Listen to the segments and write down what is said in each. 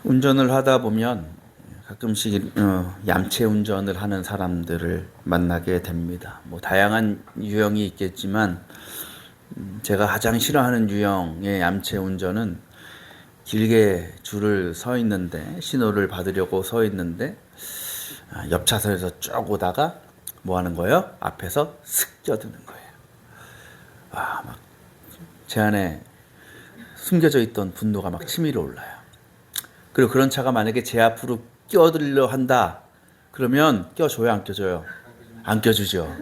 운전을 하다 보면 가끔씩 얌체 운전을 하는 사람들을 만나게 됩니다. 뭐 다양한 유형이 있겠지만 제가 가장 싫어하는 유형의 얌체 운전은 길게 줄을 서 있는데 신호를 받으려고 서 있는데 옆 차선에서 쭉 오다가 뭐 하는 거예요? 앞에서 슥 껴드는 거예요. 막 제 안에 숨겨져 있던 분노가 막 치밀어 올라요. 그리고 그런 차가 만약에 제 앞으로 껴들려 한다 그러면 껴줘요, 안 껴줘요? 안 껴주죠.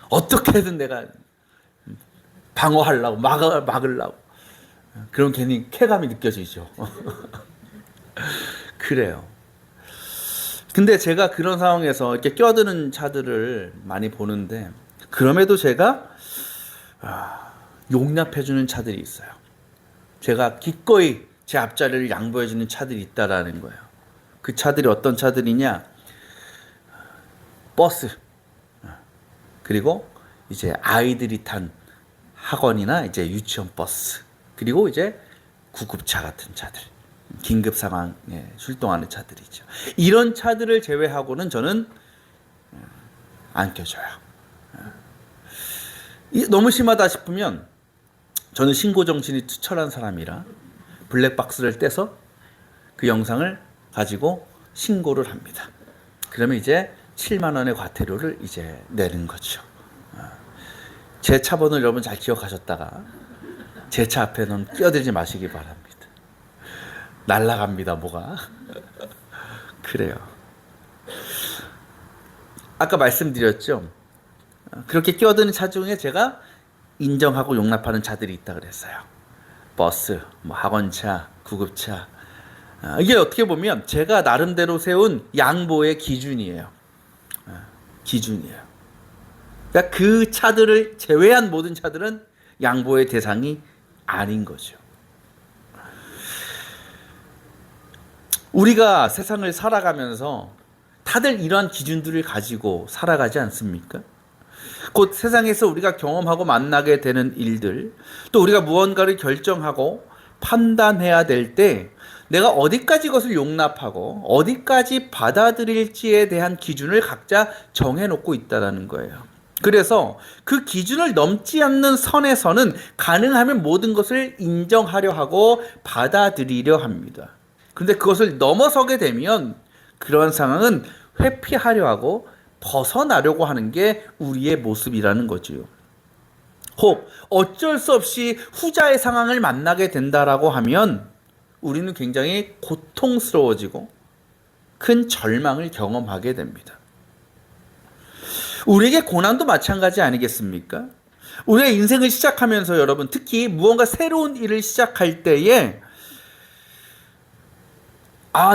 어떻게든 내가 방어하려고 막으려고 그럼 괜히 쾌감이 느껴지죠. 그래요. 근데 제가 그런 상황에서 이렇게 껴드는 차들을 많이 보는데 그럼에도 제가 용납해주는 차들이 있어요. 제가 기꺼이 제 앞자리를 양보해주는 차들이 있다라는 거예요. 그 차들이 어떤 차들이냐? 버스, 그리고 이제 아이들이 탄 학원이나 이제 유치원 버스, 그리고 이제 구급차 같은 차들, 긴급 상황에 출동하는 차들이죠. 이런 차들을 제외하고는 저는 안 껴줘요. 너무 심하다 싶으면 저는 신고 정신이 투철한 사람이라 블랙박스를 떼서 그 영상을 가지고 신고를 합니다. 그러면 이제 7만 원의 과태료를 이제 내는 거죠. 제 차 번호 여러분 잘 기억하셨다가 제 차 앞에는 끼어들지 마시기 바랍니다. 날라갑니다, 뭐가. 그래요. 아까 말씀드렸죠. 그렇게 끼어드는 차 중에 제가 인정하고 용납하는 차들이 있다 그랬어요. 버스, 뭐 학원차, 구급차. 이게 어떻게 보면 제가 나름대로 세운 양보의 기준이에요. 기준이에요. 그러니까 그 차들을 제외한 모든 차들은 양보의 대상이 아닌 거죠. 우리가 세상을 살아가면서 다들 이러한 기준들을 가지고 살아가지 않습니까? 곧 세상에서 우리가 경험하고 만나게 되는 일들, 또 우리가 무언가를 결정하고 판단해야 될 때 내가 어디까지 것을 용납하고 어디까지 받아들일지에 대한 기준을 각자 정해놓고 있다는 거예요. 그래서 그 기준을 넘지 않는 선에서는 가능하면 모든 것을 인정하려 하고 받아들이려 합니다. 그런데 그것을 넘어서게 되면 그런 상황은 회피하려 하고 벗어나려고 하는 게 우리의 모습이라는 거지요. 혹 어쩔 수 없이 후자의 상황을 만나게 된다라고 하면 우리는 굉장히 고통스러워지고 큰 절망을 경험하게 됩니다. 우리에게 고난도 마찬가지 아니겠습니까? 우리의 인생을 시작하면서 여러분, 특히 무언가 새로운 일을 시작할 때에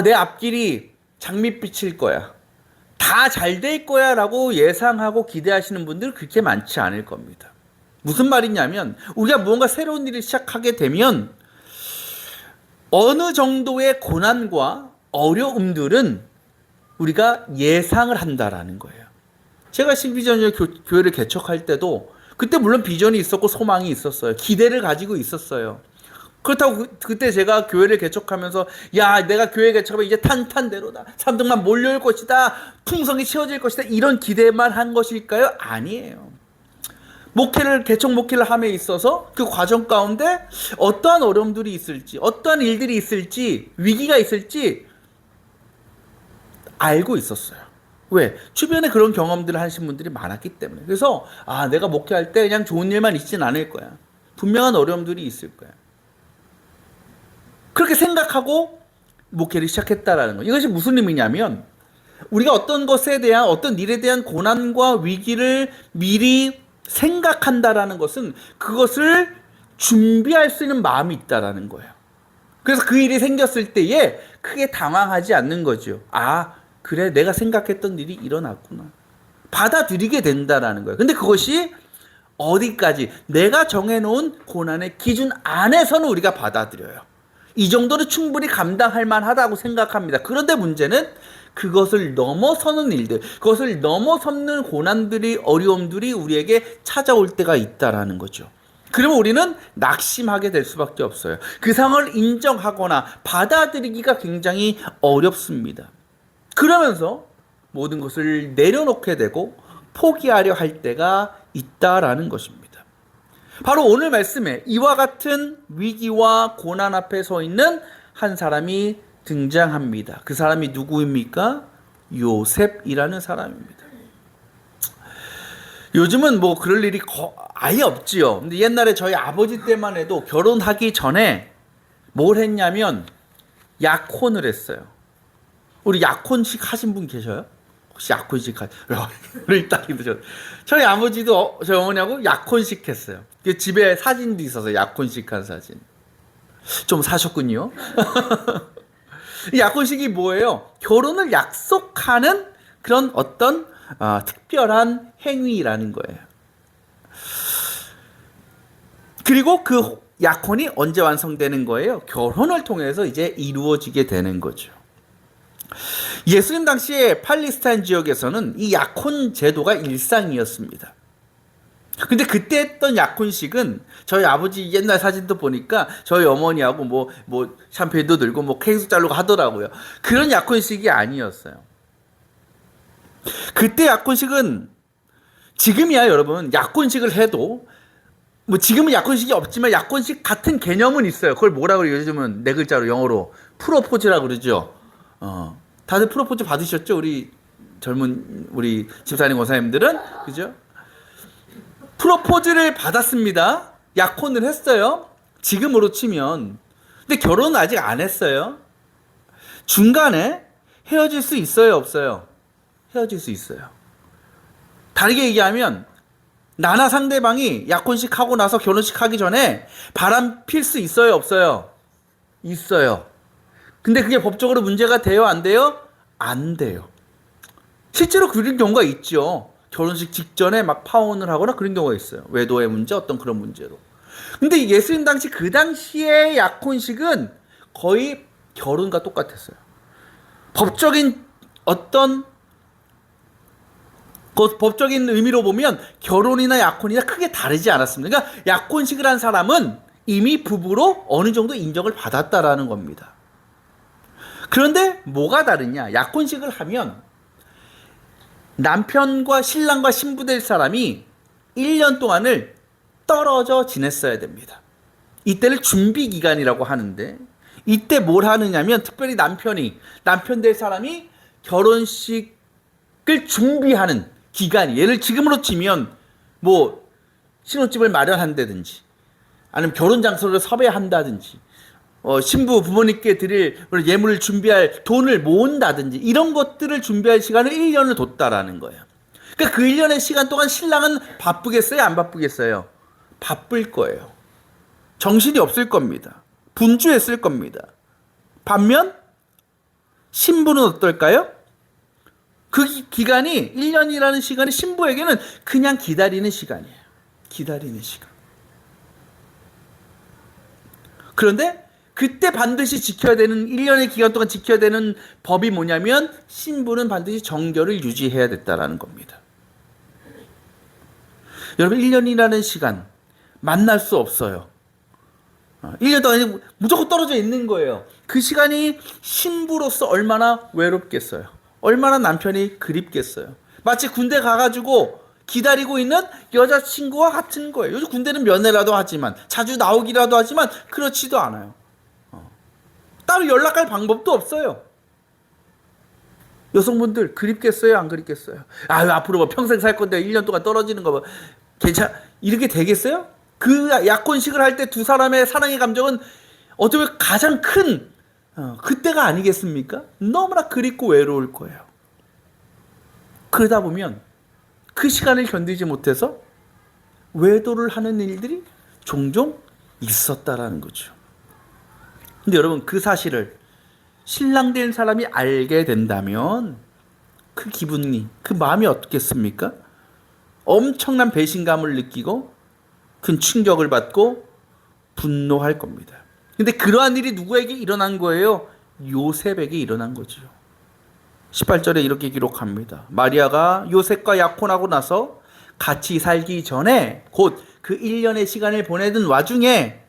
내 앞길이 장밋빛일 거야, 다 잘 될 거야 라고 예상하고 기대하시는 분들 그렇게 많지 않을 겁니다. 무슨 말이냐면 우리가 무언가 새로운 일을 시작하게 되면 어느 정도의 고난과 어려움들은 우리가 예상을 한다라는 거예요. 제가 신비전열 교회를 개척할 때도 그때 물론 비전이 있었고 소망이 있었어요. 기대를 가지고 있었어요. 그렇다고 그때 제가 교회를 개척하면서 내가 교회 개척하면 이제 탄탄대로다, 사람들만 몰려올 것이다, 풍성이 채워질 것이다, 이런 기대만 한 것일까요? 아니에요. 개척 목회를 함에 있어서 그 과정 가운데 어떠한 어려움들이 있을지, 어떠한 일들이 있을지, 위기가 있을지 알고 있었어요. 왜? 주변에 그런 경험들을 하신 분들이 많았기 때문에. 그래서 내가 목회할 때 그냥 좋은 일만 있진 않을 거야. 분명한 어려움들이 있을 거야. 그렇게 생각하고 목회를 시작했다라는 거예요. 이것이 무슨 의미냐면 우리가 어떤 것에 대한, 어떤 일에 대한 고난과 위기를 미리 생각한다라는 것은 그것을 준비할 수 있는 마음이 있다라는 거예요. 그래서 그 일이 생겼을 때에 크게 당황하지 않는 거죠. 그래, 내가 생각했던 일이 일어났구나. 받아들이게 된다라는 거예요. 근데 그것이 어디까지, 내가 정해놓은 고난의 기준 안에서는 우리가 받아들여요. 이 정도는 충분히 감당할 만하다고 생각합니다. 그런데 문제는 그것을 넘어서는 일들, 그것을 넘어서는 고난들이, 어려움들이 우리에게 찾아올 때가 있다라는 거죠. 그러면 우리는 낙심하게 될 수밖에 없어요. 그 상황을 인정하거나 받아들이기가 굉장히 어렵습니다. 그러면서 모든 것을 내려놓게 되고 포기하려 할 때가 있다라는 것입니다. 바로 오늘 말씀에 이와 같은 위기와 고난 앞에 서 있는 한 사람이 등장합니다. 그 사람이 누구입니까? 요셉이라는 사람입니다. 요즘은 뭐 그럴 일이 아예 없지요. 근데 옛날에 저희 아버지 때만 해도 결혼하기 전에 뭘 했냐면 약혼을 했어요. 우리 약혼식 하신 분 계셔요? 혹시 약혼식 우리 딸이도 저희 아버지도 저희 어머니하고 약혼식 했어요. 집에 사진도 있어서 약혼식 한 사진. 좀 사셨군요. 약혼식이 뭐예요? 결혼을 약속하는 그런 어떤 특별한 행위라는 거예요. 그리고 그 약혼이 언제 완성되는 거예요? 결혼을 통해서 이제 이루어지게 되는 거죠. 예수님 당시에 팔레스타인 지역에서는 이 약혼 제도가 일상이었습니다. 근데 그때 했던 약혼식은 저희 아버지 옛날 사진도 보니까 저희 어머니하고 뭐 샴페인도 들고 뭐 케이크 자르고 하더라고요. 그런 약혼식이 아니었어요. 그때 약혼식은 지금이야 여러분 약혼식을 해도 뭐 지금은 약혼식이 없지만 약혼식 같은 개념은 있어요. 그걸 뭐라 그래요? 요즘은 네 글자로 영어로 프로포즈라고 그러죠. 다들 프로포즈 받으셨죠? 우리 젊은 우리 집사님 권사님들은 그죠? 프로포즈를 받았습니다. 약혼을 했어요. 지금으로 치면. 근데 결혼은 아직 안 했어요. 중간에 헤어질 수 있어요, 없어요? 헤어질 수 있어요. 다르게 얘기하면 나나 상대방이 약혼식 하고 나서 결혼식 하기 전에 바람 필 수 있어요, 없어요? 있어요. 근데 그게 법적으로 문제가 돼요, 안 돼요? 안 돼요. 실제로 그런 경우가 있죠. 결혼식 직전에 막 파혼을 하거나 그런 경우가 있어요. 외도의 문제, 어떤 그런 문제로. 근데 예수님 당시 그 당시의 약혼식은 거의 결혼과 똑같았어요. 법적인 어떤 법적인 의미로 보면 결혼이나 약혼이나 크게 다르지 않았습니다. 그러니까 약혼식을 한 사람은 이미 부부로 어느 정도 인정을 받았다라는 겁니다. 그런데 뭐가 다르냐? 약혼식을 하면 남편과 신랑과 신부 될 사람이 1년 동안을 떨어져 지냈어야 됩니다. 이때를 준비 기간이라고 하는데 이때 뭘 하느냐면 특별히 남편 될 사람이 결혼식을 준비하는 기간이 예를 지금으로 치면 뭐 신혼집을 마련한다든지 아니면 결혼 장소를 섭외한다든지 신부 부모님께 드릴 예물을 준비할 돈을 모은다든지 이런 것들을 준비할 시간을 1년을 뒀다라는 거예요. 그러니까 그 1년의 시간 동안 신랑은 바쁘겠어요? 안 바쁘겠어요? 바쁠 거예요. 정신이 없을 겁니다. 분주했을 겁니다. 반면 신부는 어떨까요? 그 기간이 1년이라는 시간이 신부에게는 그냥 기다리는 시간이에요. 기다리는 시간. 그런데 그때 반드시 지켜야 되는 1년의 기간 동안 지켜야 되는 법이 뭐냐면 신부는 반드시 정결을 유지해야 됐다라는 겁니다. 여러분 1년이라는 시간 만날 수 없어요. 1년 동안 무조건 떨어져 있는 거예요. 그 시간이 신부로서 얼마나 외롭겠어요. 얼마나 남편이 그립겠어요. 마치 군대 가가지고 기다리고 있는 여자친구와 같은 거예요. 요즘 군대는 면회라도 하지만 자주 나오기라도 하지만 그렇지도 않아요. 따로 연락할 방법도 없어요. 여성분들 그립겠어요? 안 그립겠어요? 앞으로 뭐 평생 살 건데 1년 동안 떨어지는 거 이렇게 되겠어요? 그 약혼식을 할 때 두 사람의 사랑의 감정은 어떻게 보면 가장 큰 그때가 아니겠습니까? 너무나 그립고 외로울 거예요. 그러다 보면 그 시간을 견디지 못해서 외도를 하는 일들이 종종 있었다라는 거죠. 근데 여러분 그 사실을 신랑 된 사람이 알게 된다면 그 기분이 그 마음이 어떻겠습니까? 엄청난 배신감을 느끼고 큰 충격을 받고 분노할 겁니다. 근데 그러한 일이 누구에게 일어난 거예요? 요셉에게 일어난 거죠. 18절에 이렇게 기록합니다. 마리아가 요셉과 약혼하고 나서 같이 살기 전에 곧 그 1년의 시간을 보내던 와중에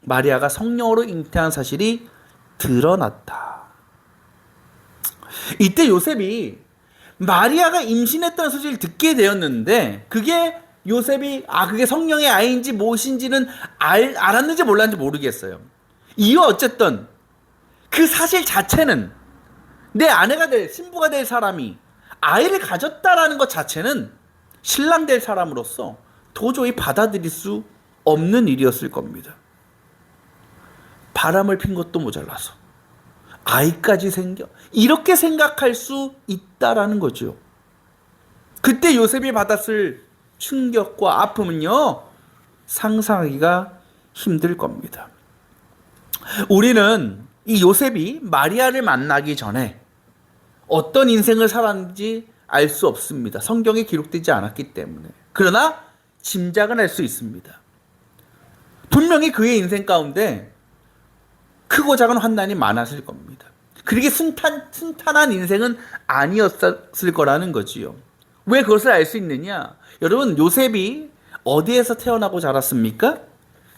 마리아가 성령으로 잉태한 사실이 드러났다. 이때 요셉이 마리아가 임신했다는 소식을 듣게 되었는데 그게 요셉이 그게 성령의 아이인지 무엇인지는 알았는지 몰랐는지 모르겠어요. 이유 어쨌든 그 사실 자체는 내 아내가 될 신부가 될 사람이 아이를 가졌다라는 것 자체는 신랑 될 사람으로서 도저히 받아들일 수 없는 일이었을 겁니다. 바람을 핀 것도 모자라서 아이까지 생겨 이렇게 생각할 수 있다라는 거죠. 그때 요셉이 받았을 충격과 아픔은요 상상하기가 힘들 겁니다. 우리는 이 요셉이 마리아를 만나기 전에 어떤 인생을 살았는지 알 수 없습니다. 성경에 기록되지 않았기 때문에. 그러나 짐작은 할 수 있습니다. 분명히 그의 인생 가운데 크고 작은 환난이 많았을 겁니다. 그렇게 순탄한 인생은 아니었을 거라는 거지요. 왜 그것을 알 수 있느냐? 여러분, 요셉이 어디에서 태어나고 자랐습니까?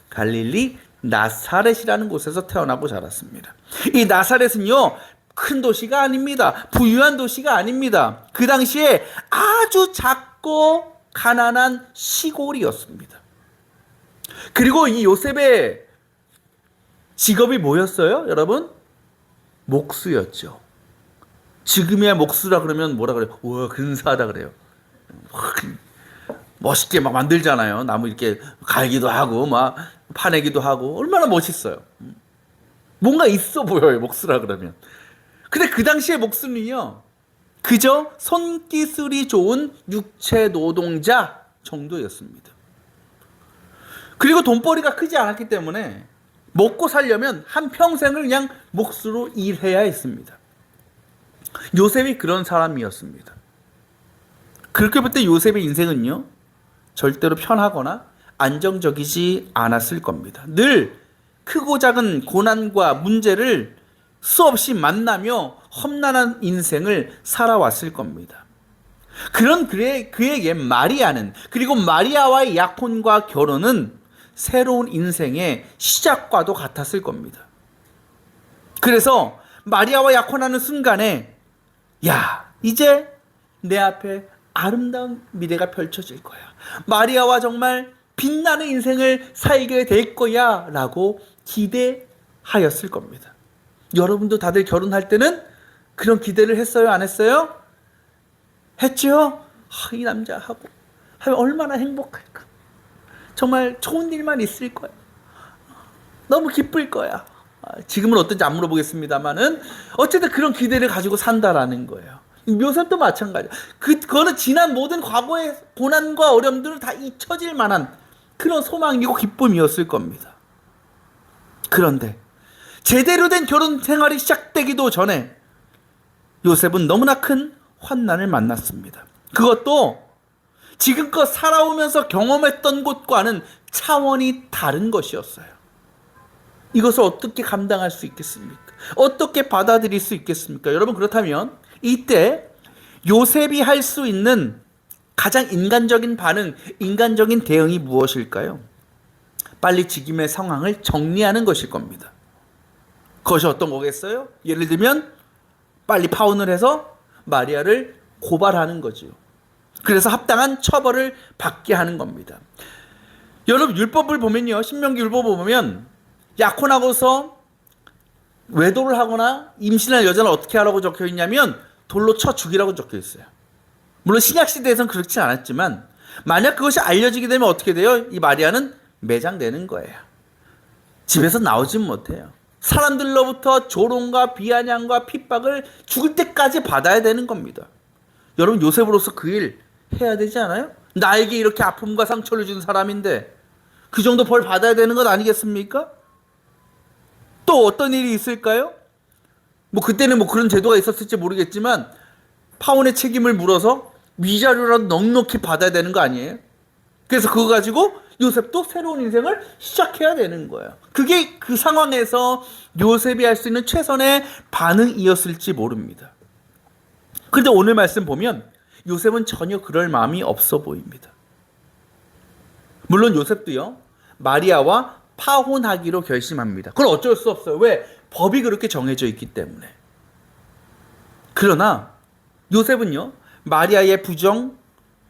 갈릴리 나사렛이라는 곳에서 태어나고 자랐습니다. 이 나사렛은요, 큰 도시가 아닙니다. 부유한 도시가 아닙니다. 그 당시에 아주 작고 가난한 시골이었습니다. 그리고 이 요셉의 직업이 뭐였어요, 여러분? 목수였죠. 지금이야 목수라 그러면 뭐라 그래요? 우와, 근사하다 그래요. 멋있게 막 만들잖아요. 나무 이렇게 갈기도 하고 막 파내기도 하고 얼마나 멋있어요. 뭔가 있어 보여요, 목수라 그러면. 근데 그 당시에 목수는요, 그저 손기술이 좋은 육체 노동자 정도였습니다. 그리고 돈벌이가 크지 않았기 때문에 먹고 살려면 한평생을 그냥 목수로 일해야 했습니다. 요셉이 그런 사람이었습니다. 그렇게 볼 때 요셉의 인생은요, 절대로 편하거나 안정적이지 않았을 겁니다. 늘 크고 작은 고난과 문제를 수없이 만나며 험난한 인생을 살아왔을 겁니다. 그런 그에게 마리아는, 그리고 마리아와의 약혼과 결혼은 새로운 인생의 시작과도 같았을 겁니다. 그래서 마리아와 약혼하는 순간에 이제 내 앞에 아름다운 미래가 펼쳐질 거야. 마리아와 정말 빛나는 인생을 살게 될 거야 라고 기대하였을 겁니다. 여러분도 다들 결혼할 때는 그런 기대를 했어요? 안 했어요? 했죠? 이 남자하고 하면 얼마나 행복할까. 정말 좋은 일만 있을 거야. 너무 기쁠 거야. 지금은 어떤지 안 물어보겠습니다만은 어쨌든 그런 기대를 가지고 산다라는 거예요. 요셉도 마찬가지야. 그거는 지난 모든 과거의 고난과 어려움들을 다 잊혀질 만한 그런 소망이고 기쁨이었을 겁니다. 그런데 제대로 된 결혼 생활이 시작되기도 전에 요셉은 너무나 큰 환난을 만났습니다. 그것도 지금껏 살아오면서 경험했던 것과는 차원이 다른 것이었어요. 이것을 어떻게 감당할 수 있겠습니까? 어떻게 받아들일 수 있겠습니까? 여러분, 그렇다면 이때 요셉이 할 수 있는 가장 인간적인 반응, 인간적인 대응이 무엇일까요? 빨리 지금의 상황을 정리하는 것일 겁니다. 그것이 어떤 거겠어요? 예를 들면 빨리 파혼을 해서 마리아를 고발하는 거지요. 그래서 합당한 처벌을 받게 하는 겁니다. 여러분, 율법을 보면요, 신명기 율법을 보면 약혼하고서 외도를 하거나 임신한 여자는 어떻게 하라고 적혀 있냐면 돌로 쳐 죽이라고 적혀 있어요. 물론 신약시대에서는 그렇지 않았지만 만약 그것이 알려지게 되면 어떻게 돼요? 이 마리아는 매장되는 거예요. 집에서 나오진 못해요. 사람들로부터 조롱과 비아냥과 핍박을 죽을 때까지 받아야 되는 겁니다. 여러분, 요셉으로서 그 일 해야 되지 않아요? 나에게 이렇게 아픔과 상처를 준 사람인데 그 정도 벌 받아야 되는 것 아니겠습니까? 또 어떤 일이 있을까요? 그때는 그런 제도가 있었을지 모르겠지만 파혼의 책임을 물어서 위자료라도 넉넉히 받아야 되는 거 아니에요? 그래서 그거 가지고 요셉도 새로운 인생을 시작해야 되는 거예요. 그게 그 상황에서 요셉이 할 수 있는 최선의 반응이었을지 모릅니다. 그런데 오늘 말씀 보면 요셉은 전혀 그럴 마음이 없어 보입니다. 물론 요셉도요, 마리아와 파혼하기로 결심합니다. 그건 어쩔 수 없어요. 왜? 법이 그렇게 정해져 있기 때문에. 그러나 요셉은요, 마리아의 부정,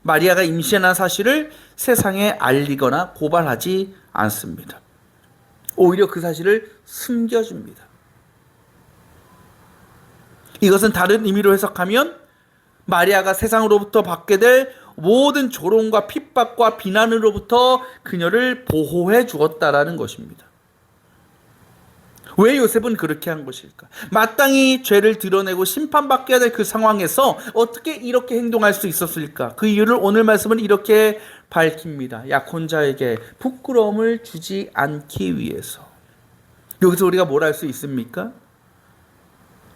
마리아가 임신한 사실을 세상에 알리거나 고발하지 않습니다. 오히려 그 사실을 숨겨줍니다. 이것은 다른 의미로 해석하면 마리아가 세상으로부터 받게 될 모든 조롱과 핍박과 비난으로부터 그녀를 보호해 주었다라는 것입니다. 왜 요셉은 그렇게 한 것일까? 마땅히 죄를 드러내고 심판받게 될 그 상황에서 어떻게 이렇게 행동할 수 있었을까? 그 이유를 오늘 말씀은 이렇게 밝힙니다. 약혼자에게 부끄러움을 주지 않기 위해서. 여기서 우리가 뭘 알 수 있습니까?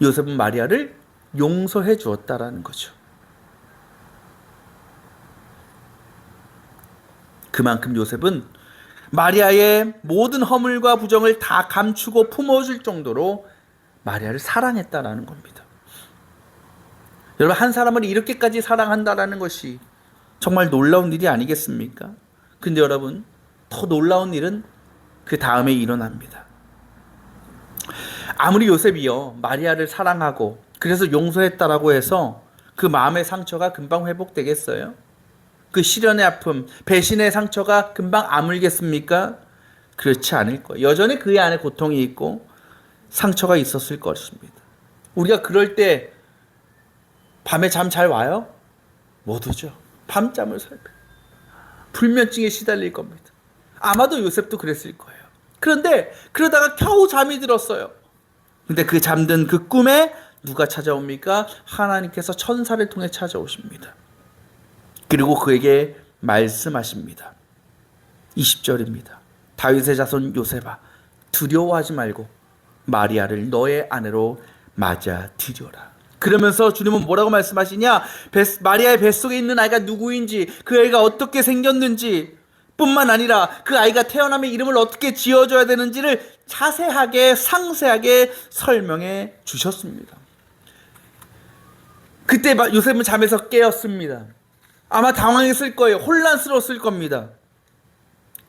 요셉은 마리아를 용서해 주었다라는 거죠. 그만큼 요셉은 마리아의 모든 허물과 부정을 다 감추고 품어줄 정도로 마리아를 사랑했다라는 겁니다. 여러분, 한 사람을 이렇게까지 사랑한다라는 것이 정말 놀라운 일이 아니겠습니까? 근데 여러분, 더 놀라운 일은 그 다음에 일어납니다. 아무리 요셉이요, 마리아를 사랑하고 그래서 용서했다라고 해서 그 마음의 상처가 금방 회복되겠어요? 그 시련의 아픔, 배신의 상처가 금방 아물겠습니까? 그렇지 않을 거예요. 여전히 그의 안에 고통이 있고 상처가 있었을 것입니다. 우리가 그럴 때 밤에 잠 잘 와요? 못 오죠. 밤잠을 잘 거예요. 불면증에 시달릴 겁니다. 아마도 요셉도 그랬을 거예요. 그런데 그러다가 겨우 잠이 들었어요. 근데 그 잠든 그 꿈에 누가 찾아옵니까? 하나님께서 천사를 통해 찾아오십니다. 그리고 그에게 말씀하십니다. 20절입니다. 다윗의 자손 요셉아, 두려워하지 말고 마리아를 너의 아내로 맞아들여라. 그러면서 주님은 뭐라고 말씀하시냐? 마리아의 뱃속에 있는 아이가 누구인지, 그 아이가 어떻게 생겼는지 뿐만 아니라 그 아이가 태어나면 이름을 어떻게 지어줘야 되는지를 자세하게 상세하게 설명해 주셨습니다. 그때 요셉은 잠에서 깨었습니다. 아마 당황했을 거예요. 혼란스러웠을 겁니다.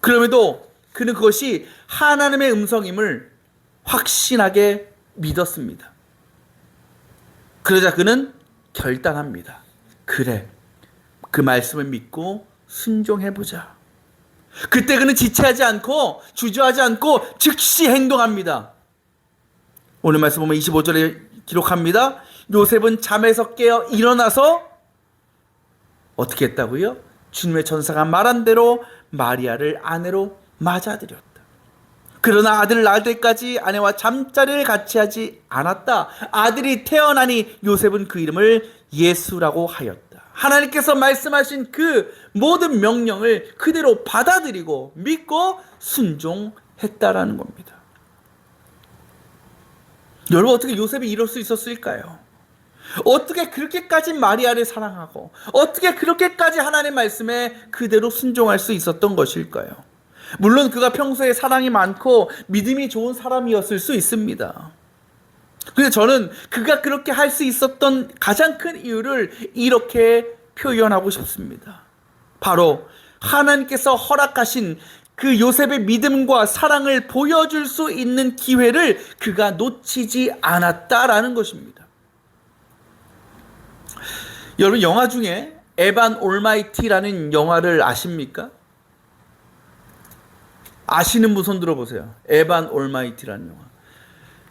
그럼에도 그는 그것이 하나님의 음성임을 확신하게 믿었습니다. 그러자 그는 결단합니다. 그래, 그 말씀을 믿고 순종해보자. 그때 그는 지체하지 않고 주저하지 않고 즉시 행동합니다. 오늘 말씀 보면 25절에 기록합니다. 요셉은 잠에서 깨어 일어나서 어떻게 했다고요? 주님의 천사가 말한 대로 마리아를 아내로 맞아들였다. 그러나 아들을 낳을 때까지 아내와 잠자리를 같이 하지 않았다. 아들이 태어나니 요셉은 그 이름을 예수라고 하였다. 하나님께서 말씀하신 그 모든 명령을 그대로 받아들이고 믿고 순종했다라는 겁니다. 여러분, 어떻게 요셉이 이럴 수 있었을까요? 어떻게 그렇게까지 마리아를 사랑하고 어떻게 그렇게까지 하나님의 말씀에 그대로 순종할 수 있었던 것일까요? 물론 그가 평소에 사랑이 많고 믿음이 좋은 사람이었을 수 있습니다. 근데 저는 그가 그렇게 할 수 있었던 가장 큰 이유를 이렇게 표현하고 싶습니다. 바로 하나님께서 허락하신 그 요셉의 믿음과 사랑을 보여줄 수 있는 기회를 그가 놓치지 않았다라는 것입니다. 여러분, 영화 중에 에반 올마이티라는 영화를 아십니까? 아시는 분 손 들어보세요. 에반 올마이티라는 영화.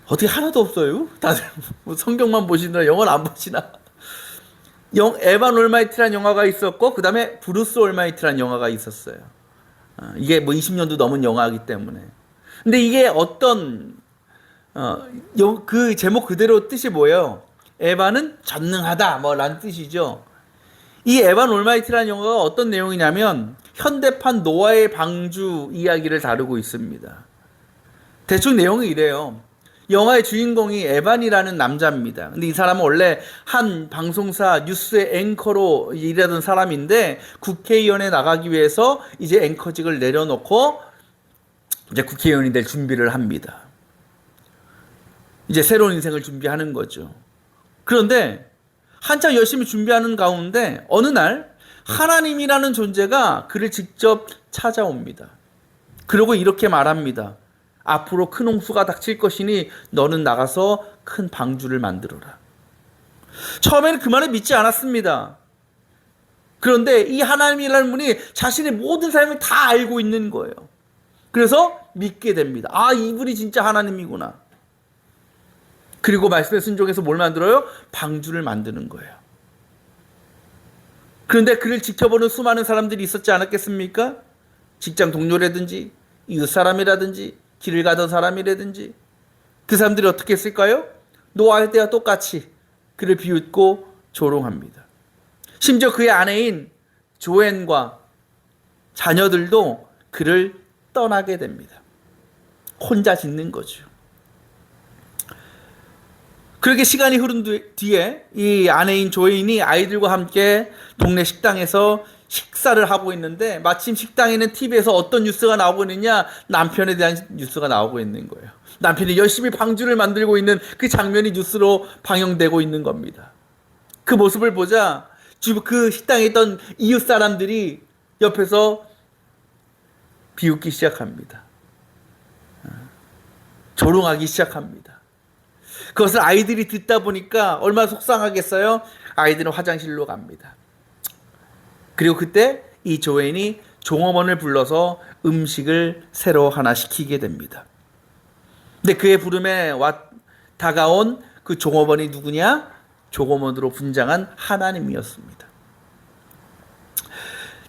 어떻게 하나도 없어요? 다들 성경만 보시느라 영화를 안 보시나? 에반 올마이티라는 영화가 있었고 그 다음에 브루스 올마이티라는 영화가 있었어요. 이게 뭐 20년도 넘은 영화이기 때문에. 근데 이게 어떤 그 제목 그대로 뜻이 뭐예요? 에반은 전능하다 라는 뜻이죠. 이 에반 올마이티라는 영화가 어떤 내용이냐면 현대판 노아의 방주 이야기를 다루고 있습니다. 대충 내용이 이래요. 영화의 주인공이 에반이라는 남자입니다. 근데 이 사람은 원래 한 방송사 뉴스의 앵커로 일하던 사람인데 국회의원에 나가기 위해서 이제 앵커직을 내려놓고 이제 국회의원이 될 준비를 합니다. 이제 새로운 인생을 준비하는 거죠. 그런데 한창 열심히 준비하는 가운데 어느 날 하나님이라는 존재가 그를 직접 찾아옵니다. 그리고 이렇게 말합니다. 앞으로 큰 홍수가 닥칠 것이니 너는 나가서 큰 방주를 만들어라. 처음에는 그 말을 믿지 않았습니다. 그런데 이 하나님이라는 분이 자신의 모든 삶을 다 알고 있는 거예요. 그래서 믿게 됩니다. 아, 이분이 진짜 하나님이구나. 그리고 말씀에 순종해서 뭘 만들어요? 방주를 만드는 거예요. 그런데 그를 지켜보는 수많은 사람들이 있었지 않았겠습니까? 직장 동료라든지 이웃 사람이라든지 길을 가던 사람이라든지 그 사람들이 어떻게 했을까요? 노아의 때와 똑같이 그를 비웃고 조롱합니다. 심지어 그의 아내인 조앤과 자녀들도 그를 떠나게 됩니다. 혼자 짓는 거죠. 그렇게 시간이 흐른 뒤에 이 아내인 조앤이 아이들과 함께 동네 식당에서 식사를 하고 있는데 마침 식당에는 TV에서 어떤 뉴스가 나오고 있느냐, 남편에 대한 뉴스가 나오고 있는 거예요. 남편이 열심히 방주를 만들고 있는 그 장면이 뉴스로 방영되고 있는 겁니다. 그 모습을 보자 그 식당에 있던 이웃 사람들이 옆에서 비웃기 시작합니다. 조롱하기 시작합니다. 그것을 아이들이 듣다 보니까 얼마나 속상하겠어요? 아이들은 화장실로 갑니다. 그리고 그때 이 조앤이 종업원을 불러서 음식을 새로 하나 시키게 됩니다. 근데 그의 부름에 다가온 그 종업원이 누구냐? 종업원으로 분장한 하나님이었습니다.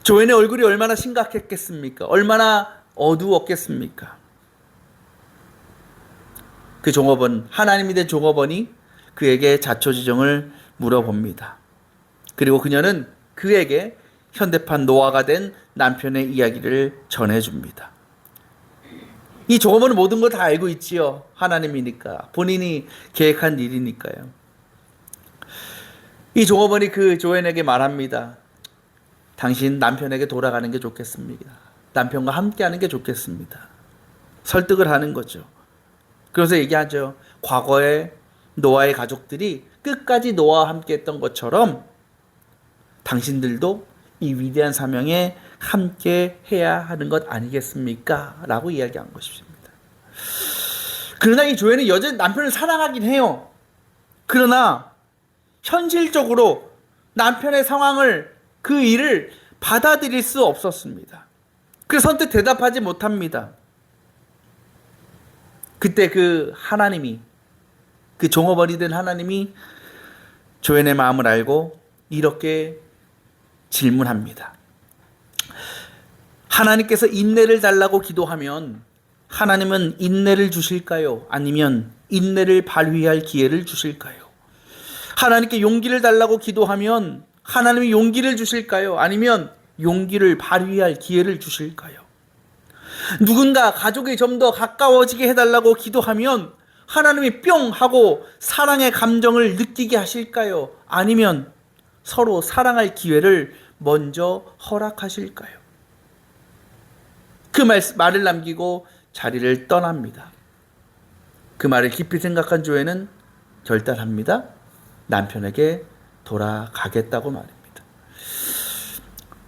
조앤의 얼굴이 얼마나 심각했겠습니까? 얼마나 어두웠겠습니까? 그 종업원, 하나님이 된 종업원이 그에게 자초지종을 물어봅니다. 그리고 그녀는 그에게 현대판 노아가 된 남편의 이야기를 전해줍니다. 이 종업원은 모든 걸 다 알고 있지요. 하나님이니까. 본인이 계획한 일이니까요. 이 종업원이 그 조앤에게 말합니다. 당신 남편에게 돌아가는 게 좋겠습니다. 남편과 함께하는 게 좋겠습니다. 설득을 하는 거죠. 그래서 얘기하죠. 과거에 노아의 가족들이 끝까지 노아와 함께했던 것처럼 당신들도 이 위대한 사명에 함께 해야 하는 것 아니겠습니까? 라고 이야기한 것입니다. 그러나 이 조앤은 여전히 남편을 사랑하긴 해요. 그러나 현실적으로 남편의 상황을, 그 일을 받아들일 수 없었습니다. 그래서 선뜻 대답하지 못합니다. 그때 그 하나님이, 그 종업원이 된 하나님이 조앤의 마음을 알고 이렇게 질문합니다. 하나님께서 인내를 달라고 기도하면 하나님은 인내를 주실까요? 아니면 인내를 발휘할 기회를 주실까요? 하나님께 용기를 달라고 기도하면 하나님이 용기를 주실까요? 아니면 용기를 발휘할 기회를 주실까요? 누군가 가족이 좀 더 가까워지게 해달라고 기도하면 하나님이 뿅 하고 사랑의 감정을 느끼게 하실까요? 아니면 서로 사랑할 기회를 먼저 허락하실까요? 그 말을 남기고 자리를 떠납니다. 그 말을 깊이 생각한 조앤은 결단합니다. 남편에게 돌아가겠다고 말입니다.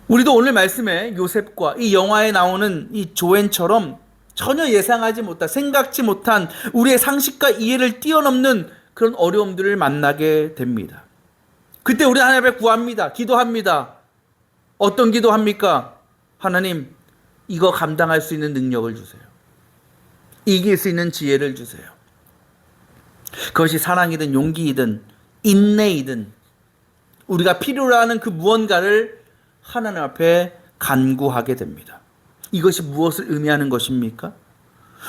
우리도 오늘 말씀에 요셉과 이 영화에 나오는 이 조앤처럼 전혀 예상하지 못한, 생각지 못한 우리의 상식과 이해를 뛰어넘는 그런 어려움들을 만나게 됩니다. 그때 우리 하나님 앞에 구합니다. 기도합니다. 어떤 기도합니까? 하나님, 이거 감당할 수 있는 능력을 주세요. 이길 수 있는 지혜를 주세요. 그것이 사랑이든 용기이든 인내이든 우리가 필요로 하는 그 무언가를 하나님 앞에 간구하게 됩니다. 이것이 무엇을 의미하는 것입니까?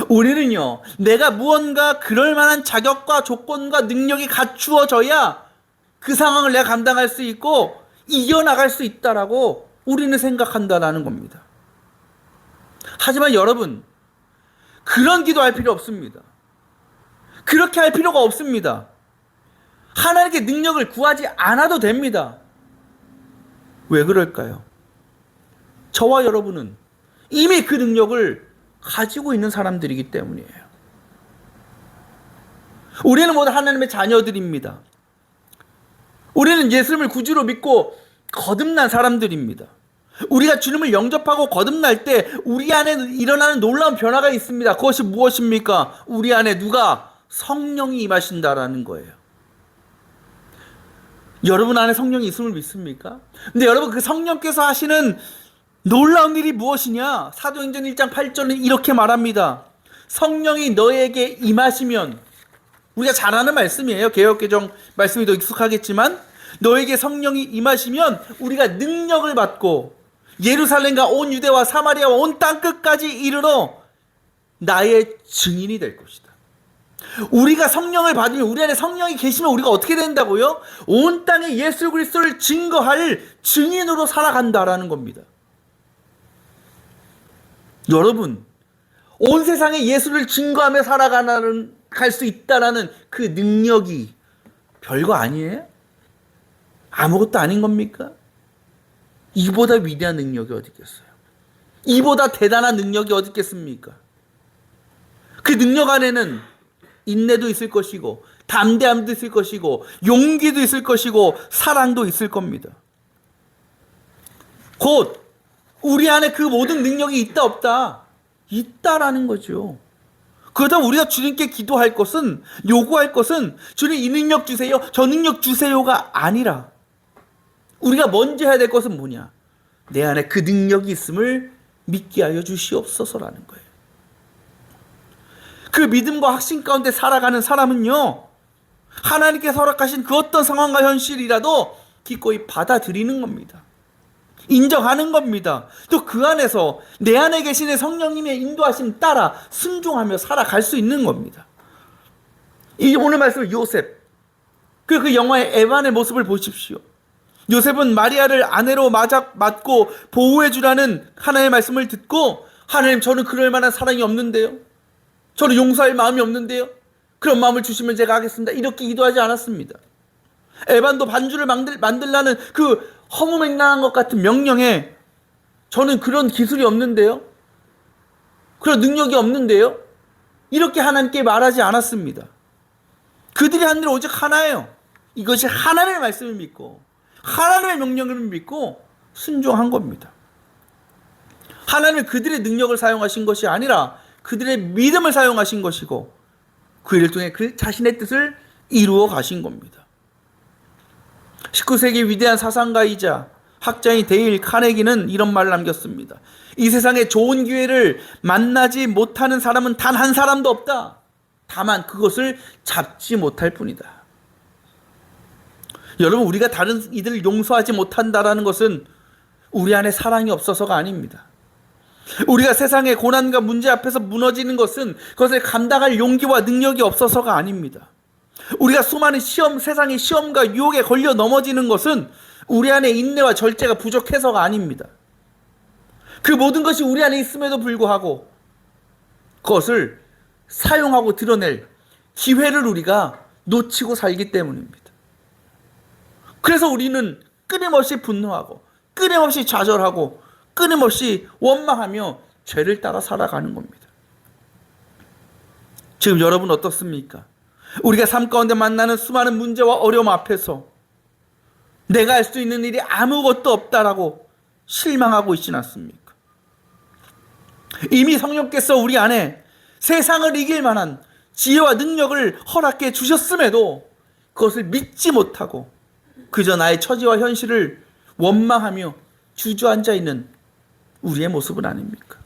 우리는요, 내가 무언가 그럴 만한 자격과 조건과 능력이 갖추어져야 그 상황을 내가 감당할 수 있고 이겨나갈 수 있다라고 우리는 생각한다라는 겁니다. 하지만 여러분, 그런 기도할 필요 없습니다. 그렇게 할 필요가 없습니다. 하나님께 능력을 구하지 않아도 됩니다. 왜 그럴까요? 저와 여러분은 이미 그 능력을 가지고 있는 사람들이기 때문이에요. 우리는 모두 하나님의 자녀들입니다. 우리는 예수님을 구주로 믿고 거듭난 사람들입니다. 우리가 주님을 영접하고 거듭날 때 우리 안에 일어나는 놀라운 변화가 있습니다. 그것이 무엇입니까? 우리 안에 누가? 성령이 임하신다라는 거예요. 여러분 안에 성령이 있음을 믿습니까? 근데 여러분, 그 성령께서 하시는 놀라운 일이 무엇이냐? 사도행전 1장 8절은 이렇게 말합니다. 성령이 너에게 임하시면, 우리가 잘 아는 말씀이에요. 개역개정 말씀이 더 익숙하겠지만, 너에게 성령이 임하시면 우리가 능력을 받고 예루살렘과 온 유대와 사마리아와 온 땅끝까지 이르러 나의 증인이 될 것이다. 우리가 성령을 받으면, 우리 안에 성령이 계시면 우리가 어떻게 된다고요? 온 땅에 예수 그리스도를 증거할 증인으로 살아간다라는 겁니다. 여러분, 온 세상에 예수를 증거하며 갈 수 있다라는 그 능력이 별거 아니에요? 아무것도 아닌 겁니까? 이보다 위대한 능력이 어디 있겠어요? 이보다 대단한 능력이 어디 있겠습니까? 그 능력 안에는 인내도 있을 것이고, 담대함도 있을 것이고, 용기도 있을 것이고, 사랑도 있을 겁니다. 곧 우리 안에 그 모든 능력이 있다 없다? 있다라는 거죠. 그러다 우리가 주님께 기도할 것은, 요구할 것은 주님 이 능력 주세요, 저 능력 주세요가 아니라, 우리가 먼저 해야 될 것은 뭐냐? 내 안에 그 능력이 있음을 믿게 하여 주시옵소서라는 거예요. 그 믿음과 확신 가운데 살아가는 사람은요, 하나님께서 허락하신 그 어떤 상황과 현실이라도 기꺼이 받아들이는 겁니다. 인정하는 겁니다. 또 그 안에서 내 안에 계신 성령님의 인도하심 따라 순종하며 살아갈 수 있는 겁니다. 이 오늘 말씀 요셉, 그 영화의 에반의 모습을 보십시오. 요셉은 마리아를 아내로 맞고 보호해 주라는 하나님의 말씀을 듣고, 하나님, 저는 그럴 만한 사랑이 없는데요, 저는 용서할 마음이 없는데요, 그런 마음을 주시면 제가 하겠습니다, 이렇게 기도하지 않았습니다. 에반도 반주를 만들라는 그 허무맹랑한 것 같은 명령에, 저는 그런 기술이 없는데요, 그런 능력이 없는데요, 이렇게 하나님께 말하지 않았습니다. 그들이 한 일은 오직 하나예요. 이것이 하나님의 말씀을 믿고 하나님의 명령을 믿고 순종한 겁니다. 하나님은 그들의 능력을 사용하신 것이 아니라 그들의 믿음을 사용하신 것이고, 그 일을 통해 그 자신의 뜻을 이루어 가신 겁니다. 19세기 위대한 사상가이자 학자인 데일 카네기는 이런 말을 남겼습니다. 이 세상에 좋은 기회를 만나지 못하는 사람은 단 한 사람도 없다. 다만 그것을 잡지 못할 뿐이다. 여러분, 우리가 다른 이들을 용서하지 못한다라는 것은 우리 안에 사랑이 없어서가 아닙니다. 우리가 세상의 고난과 문제 앞에서 무너지는 것은 그것을 감당할 용기와 능력이 없어서가 아닙니다. 우리가 수많은 세상의 시험과 유혹에 걸려 넘어지는 것은 우리 안에 인내와 절제가 부족해서가 아닙니다. 그 모든 것이 우리 안에 있음에도 불구하고 그것을 사용하고 드러낼 기회를 우리가 놓치고 살기 때문입니다. 그래서 우리는 끊임없이 분노하고, 끊임없이 좌절하고, 끊임없이 원망하며 죄를 따라 살아가는 겁니다. 지금 여러분 어떻습니까? 우리가 삶 가운데 만나는 수많은 문제와 어려움 앞에서 내가 할 수 있는 일이 아무것도 없다라고 실망하고 있진 않습니까? 이미 성령께서 우리 안에 세상을 이길 만한 지혜와 능력을 허락해 주셨음에도 그것을 믿지 못하고 그저 나의 처지와 현실을 원망하며 주저앉아 있는 우리의 모습은 아닙니까?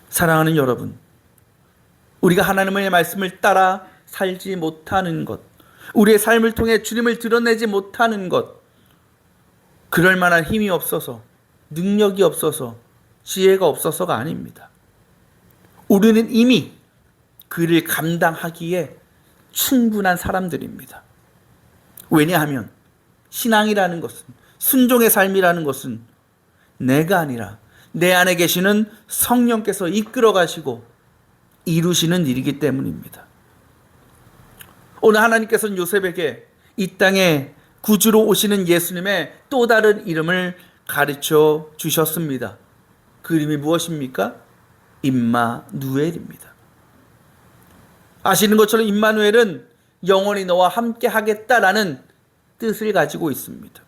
사랑하는 여러분, 우리가 하나님의 말씀을 따라 살지 못하는 것, 우리의 삶을 통해 주님을 드러내지 못하는 것, 그럴 만한 힘이 없어서, 능력이 없어서, 지혜가 없어서가 아닙니다. 우리는 이미 그 일을 감당하기에 충분한 사람들입니다. 왜냐하면 신앙이라는 것은, 순종의 삶이라는 것은 내가 아니라 내 안에 계시는 성령께서 이끌어 가시고 이루시는 일이기 때문입니다. 오늘 하나님께서는 요셉에게 이 땅에 구주로 오시는 예수님의 또 다른 이름을 가르쳐 주셨습니다. 그 이름이 무엇입니까? 임마누엘입니다. 아시는 것처럼 임마누엘은 영원히 너와 함께 하겠다라는 뜻을 가지고 있습니다.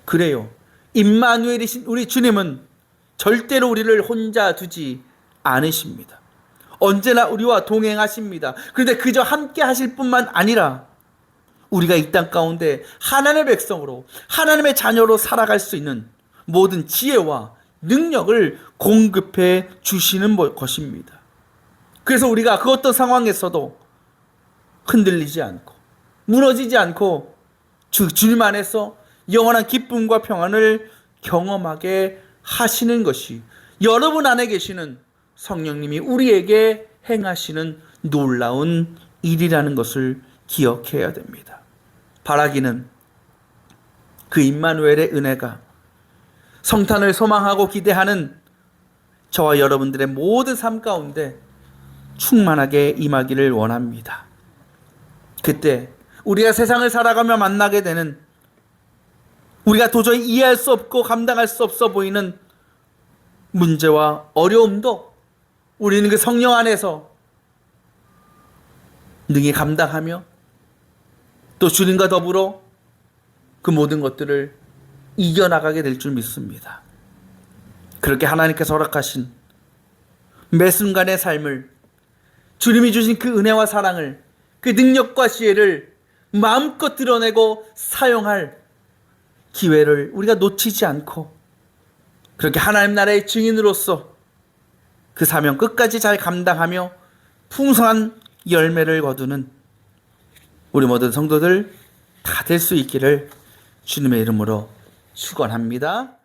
그래요. 임마누엘이신 우리 주님은 절대로 우리를 혼자 두지 않으십니다. 언제나 우리와 동행하십니다. 그런데 그저 함께 하실 뿐만 아니라 우리가 이 땅 가운데 하나님의 백성으로, 하나님의 자녀로 살아갈 수 있는 모든 지혜와 능력을 공급해 주시는 것입니다. 그래서 우리가 그 어떤 상황에서도 흔들리지 않고 무너지지 않고 주님 안에서 영원한 기쁨과 평안을 경험하게 하시는 것이 여러분 안에 계시는 성령님이 우리에게 행하시는 놀라운 일이라는 것을 기억해야 됩니다. 바라기는 그 임마누엘의 은혜가 성탄을 소망하고 기대하는 저와 여러분들의 모든 삶 가운데 충만하게 임하기를 원합니다. 그때 우리가 세상을 살아가며 만나게 되는 우리가 도저히 이해할 수 없고 감당할 수 없어 보이는 문제와 어려움도 우리는 그 성령 안에서 능히 감당하며 또 주님과 더불어 그 모든 것들을 이겨나가게 될 줄 믿습니다. 그렇게 하나님께서 허락하신 매 순간의 삶을 주님이 주신 그 은혜와 사랑을 그 능력과 지혜를 마음껏 드러내고 사용할 기회를 우리가 놓치지 않고 그렇게 하나님 나라의 증인으로서 그 사명 끝까지 잘 감당하며 풍성한 열매를 거두는 우리 모든 성도들 다 될 수 있기를 주님의 이름으로 축원합니다.